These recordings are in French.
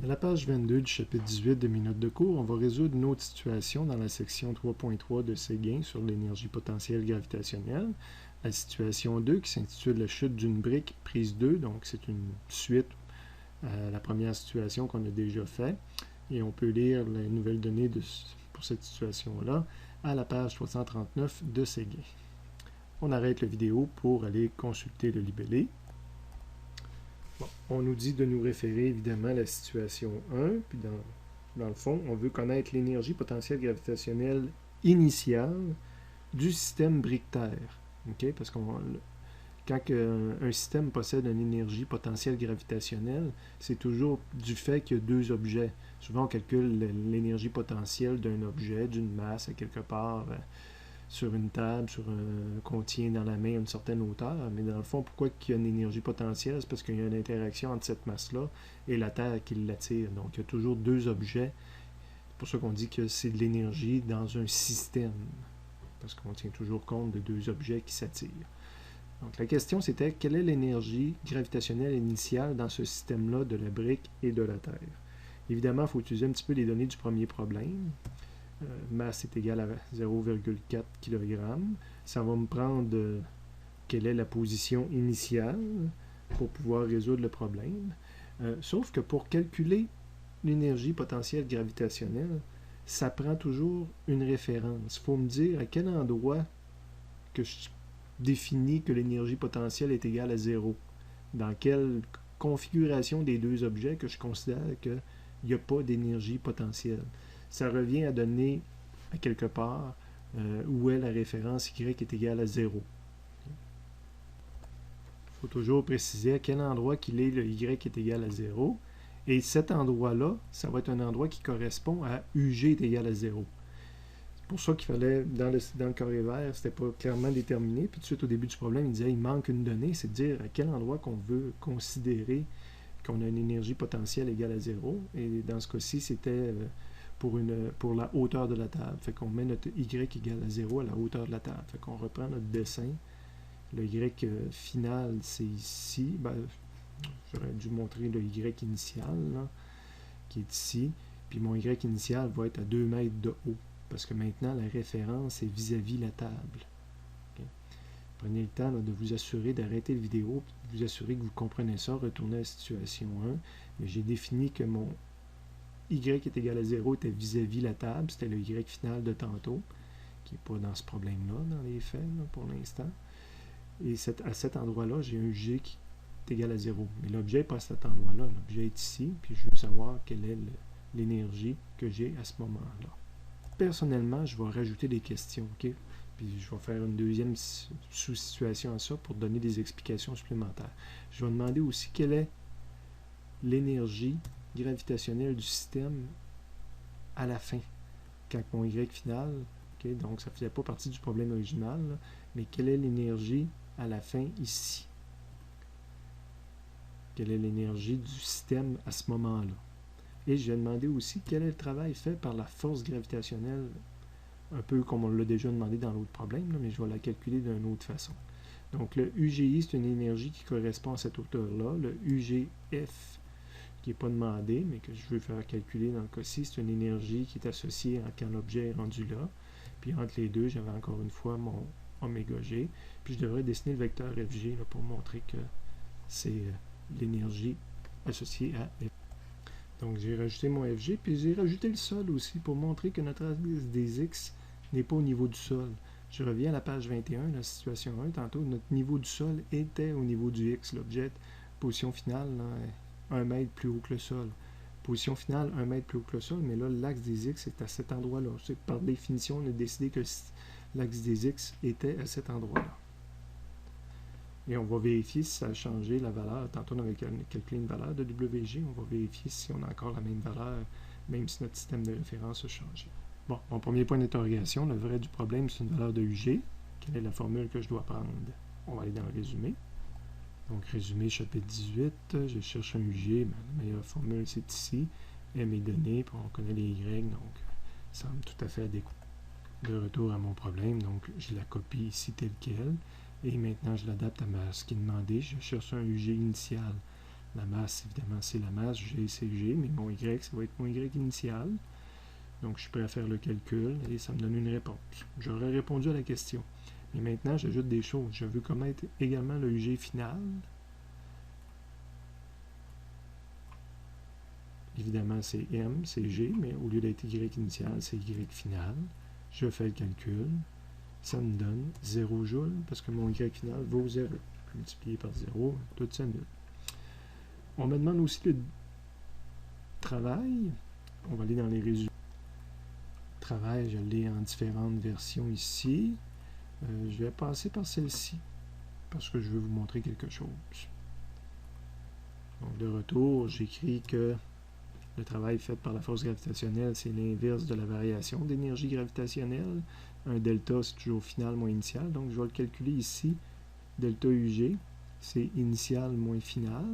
À la page 22 du chapitre 18 de mes notes de cours, on va résoudre une autre situation dans la section 3.3 de Séguin sur l'énergie potentielle gravitationnelle. La situation 2 qui s'intitule La chute d'une brique prise 2, donc c'est une suite à la première situation qu'on a déjà faite. Et on peut lire les nouvelles données pour cette situation-là à la page 339 de Séguin. On arrête la vidéo pour aller consulter le libellé. Bon, on nous dit de nous référer évidemment à la situation 1, puis dans le fond, on veut connaître l'énergie potentielle gravitationnelle initiale du système brique-terre. Okay? Parce que quand un système possède une énergie potentielle gravitationnelle, c'est toujours du fait qu'il y a deux objets. Souvent, on calcule l'énergie potentielle d'un objet, d'une masse à quelque part sur une table, qu'on tient dans la main à une certaine hauteur. Mais dans le fond, pourquoi il y a une énergie potentielle? C'est parce qu'il y a une interaction entre cette masse-là et la Terre qui l'attire. Donc, il y a toujours deux objets. C'est pour ça qu'on dit que c'est de l'énergie dans un système. Parce qu'on tient toujours compte de deux objets qui s'attirent. Donc, la question, c'était quelle est l'énergie gravitationnelle initiale dans ce système-là de la brique et de la Terre? Évidemment, il faut utiliser un petit peu les données du premier problème. Masse est égale à 0,4 kg. Ça va me prendre quelle est la position initiale pour pouvoir résoudre le problème. Sauf que pour calculer l'énergie potentielle gravitationnelle, ça prend toujours une référence. Il faut me dire à quel endroit que je définis que l'énergie potentielle est égale à 0. Dans quelle configuration des deux objets que je considère qu'il n'y a pas d'énergie potentielle. Ça revient à donner à quelque part où est la référence y est égale à 0. Il faut toujours préciser à quel endroit qu'il est le y est égal à 0. Et cet endroit-là, ça va être un endroit qui correspond à UG est égal à 0. C'est pour ça qu'il fallait, dans le carré vert, c'était pas clairement déterminé. Puis tout de suite, au début du problème, il disait il manque une donnée, c'est de dire à quel endroit qu'on veut considérer qu'on a une énergie potentielle égale à 0. Et dans ce cas-ci, c'était pour la hauteur de la table. Fait qu'on met notre y égale à 0 à la hauteur de la table. Fait qu'on reprend notre dessin. Le y final, c'est ici. Ben, j'aurais dû montrer le y initial, là, qui est ici. Puis mon y initial va être à 2 mètres de haut. Parce que maintenant, la référence est vis-à-vis la table. Okay? Prenez le temps là, de vous assurer d'arrêter la vidéo, de vous assurer que vous comprenez ça, retournez à la situation 1. Mais j'ai défini que mon y est égal à 0 était vis-à-vis la table, c'était le y final de tantôt, qui n'est pas dans ce problème-là, dans les faits, là, pour l'instant. Et à cet endroit-là, j'ai un g qui est égal à 0. Mais l'objet n'est pas à cet endroit-là, l'objet est ici, puis je veux savoir quelle est l'énergie que j'ai à ce moment-là. Personnellement, je vais rajouter des questions, ok? Puis je vais faire une deuxième sous-situation à ça pour donner des explications supplémentaires. Je vais demander aussi quelle est l'énergie gravitationnelle du système à la fin, quand mon y final, okay, donc ça ne faisait pas partie du problème original, là, mais quelle est l'énergie à la fin ici? Quelle est l'énergie du système à ce moment-là? Et je vais demander aussi quel est le travail fait par la force gravitationnelle, un peu comme on l'a déjà demandé dans l'autre problème, là, mais je vais la calculer d'une autre façon. Donc le UGI, c'est une énergie qui correspond à cette hauteur-là. Le UGF, qui n'est pas demandé, mais que je veux faire calculer dans le cas-ci, c'est une énergie qui est associée quand l'objet est rendu là. Puis entre les deux, j'avais encore une fois mon oméga G. Puis je devrais dessiner le vecteur FG là, pour montrer que c'est l'énergie associée à F. Donc j'ai rajouté mon FG, puis j'ai rajouté le sol aussi pour montrer que notre axe des X n'est pas au niveau du sol. Je reviens à la page 21, la situation 1. Tantôt, notre niveau du sol était au niveau du X. L'objet, position finale, là, 1 mètre plus haut que le sol. Position finale, 1 mètre plus haut que le sol, mais là, l'axe des X est à cet endroit-là. Par définition, on a décidé que l'axe des X était à cet endroit-là. Et on va vérifier si ça a changé la valeur. Tantôt, on avait calculé une valeur de WG. On va vérifier si on a encore la même valeur, même si notre système de référence a changé. Bon, mon premier point d'interrogation, le vrai du problème, c'est une valeur de UG. Quelle est la formule que je dois prendre? On va aller dans le résumé. Donc, résumé, chapitre 18. Je cherche un UG. La meilleure formule, c'est ici. M est donné, puis on connaît les Y, donc ça semble tout à fait adéquat. De retour à mon problème, donc je la copie ici telle quelle. Et maintenant, je l'adapte à ce qui est demandé. Je cherche un UG initial La masse, évidemment, c'est la masse, G, c'est G, mais mon Y, ça va être mon Y initial. Donc, je suis prêt à faire le calcul et ça me donne une réponse. J'aurais répondu à la question. Mais maintenant, j'ajoute des choses. Je veux connaître également le UG final. Évidemment, c'est M, c'est G, mais au lieu d'être Y initial, c'est Y final. Je fais le calcul. Ça me donne 0 joules parce que mon Y final vaut 0. Multiplié par 0, tout s'annule. On me demande aussi le travail. On va aller dans les résultats. Travail, je l'ai en différentes versions ici. Je vais passer par celle-ci parce que je veux vous montrer quelque chose. Donc, de retour, j'écris que le travail fait par la force gravitationnelle, c'est l'inverse de la variation d'énergie gravitationnelle. Un delta, c'est toujours final moins initial. Donc, je vais le calculer ici. Delta UG, c'est initial moins final.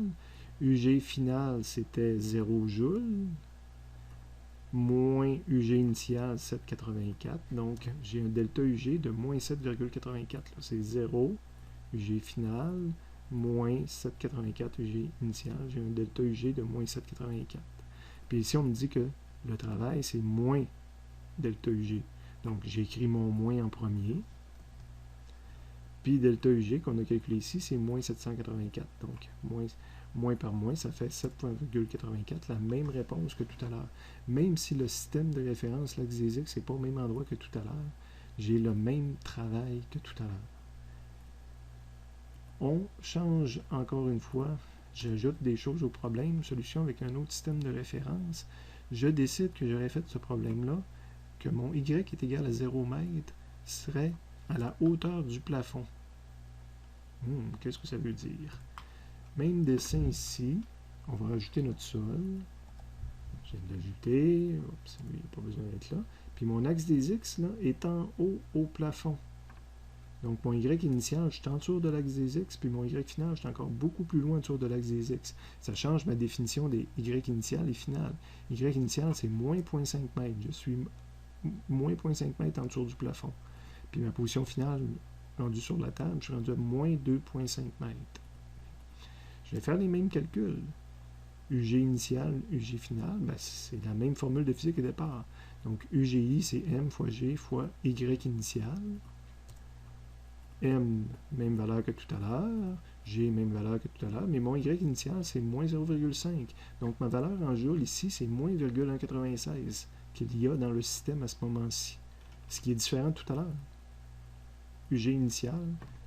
UG final, c'était 0 joule. Moins UG initial, 7,84. Donc, j'ai un delta UG de moins 7,84. C'est 0 UG final, moins 7,84 UG initial. J'ai un delta UG de moins 7,84. Puis ici, on me dit que le travail, c'est moins delta UG. Donc, j'écris mon moins en premier. Puis delta UG qu'on a calculé ici, c'est moins 784. Donc, moins par moins, ça fait 7,84, la même réponse que tout à l'heure. Même si le système de référence, l'axe des X, n'est pas au même endroit que tout à l'heure, j'ai le même travail que tout à l'heure. On change encore une fois, j'ajoute des choses au problème, solution avec un autre système de référence. Je décide que j'aurais fait ce problème-là, que mon Y est égal à 0 mètre serait à la hauteur du plafond. Qu'est-ce que ça veut dire? Même dessin ici, on va rajouter notre sol. Je viens de l'ajouter, il n'y a pas besoin d'être là. Puis mon axe des X là, est en haut au plafond. Donc mon Y initial, je suis en dessous de l'axe des X, puis mon Y final, je suis encore beaucoup plus loin en dessous de l'axe des X. Ça change ma définition des Y initial et final. Y initial, c'est moins 0,5 mètres. Je suis moins 0,5 mètres en dessous du plafond. Puis ma position finale, rendue sur la table, je suis rendu à moins 2,5 mètres. Je vais faire les mêmes calculs. UG initial, UG final, ben c'est la même formule de physique au départ. Donc UGI, c'est M fois G fois Y initial. M, même valeur que tout à l'heure. G, même valeur que tout à l'heure. Mais mon Y initial, c'est moins 0,5. Donc ma valeur en joule ici, c'est moins 0,196 qu'il y a dans le système à ce moment-ci. Ce qui est différent de tout à l'heure. UG initial,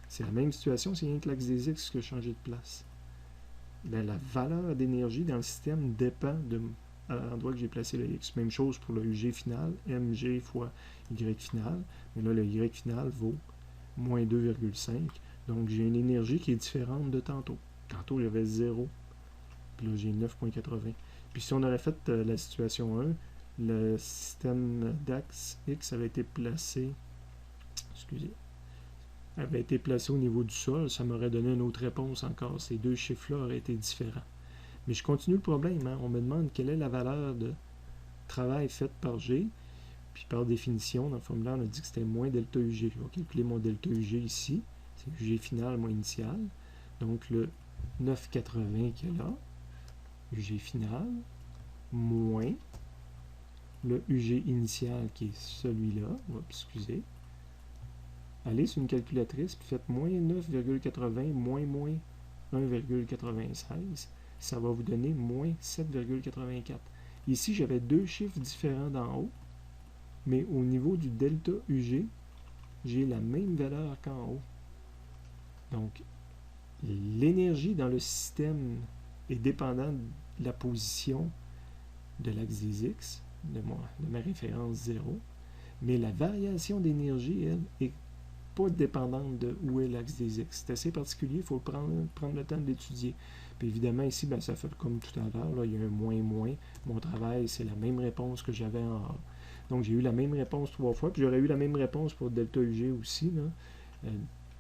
c'est la même situation, c'est rien que l'axe des X qui a changé de place. Bien, la valeur d'énergie dans le système dépend de l'endroit que j'ai placé le X. Même chose pour le UG final, mg fois Y final. Mais là, le Y final vaut moins 2,5. Donc, j'ai une énergie qui est différente de tantôt. Tantôt, j'avais 0. Puis là, j'ai 9,80. Puis si on aurait fait la situation 1, le système d'axe X avait été placé... Excusez. Avait été placé au niveau du sol, ça m'aurait donné une autre réponse encore. Ces deux chiffres-là auraient été différents. Mais je continue le problème. On me demande quelle est la valeur de travail faite par G. Puis par définition, dans le formulaire, on a dit que c'était moins delta UG. Je vais calculer mon delta UG ici. C'est UG final moins initial. Donc le 9,80 qui est là, UG final, moins le UG initial qui est celui-là. Excusez. Allez sur une calculatrice, puis faites moins 9,80 moins 1,96. Ça va vous donner moins 7,84. Ici, j'avais deux chiffres différents d'en haut, mais au niveau du delta UG, j'ai la même valeur qu'en haut. Donc, l'énergie dans le système est dépendante de la position de l'axe des X, de ma référence 0, mais la variation d'énergie, elle, est pas dépendante de où est l'axe des X. C'est assez particulier, il faut prendre le temps de l'étudier. Puis évidemment, ici, ben, ça fait comme tout à l'heure, il y a un moins. Mon travail, c'est la même réponse que j'avais en A. Donc, j'ai eu la même réponse 3 fois, puis j'aurais eu la même réponse pour delta UG aussi, là,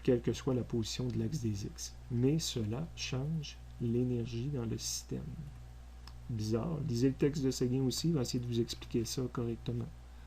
quelle que soit la position de l'axe des X. Mais cela change l'énergie dans le système. Bizarre. Lisez le texte de Séguin aussi, il va essayer de vous expliquer ça correctement.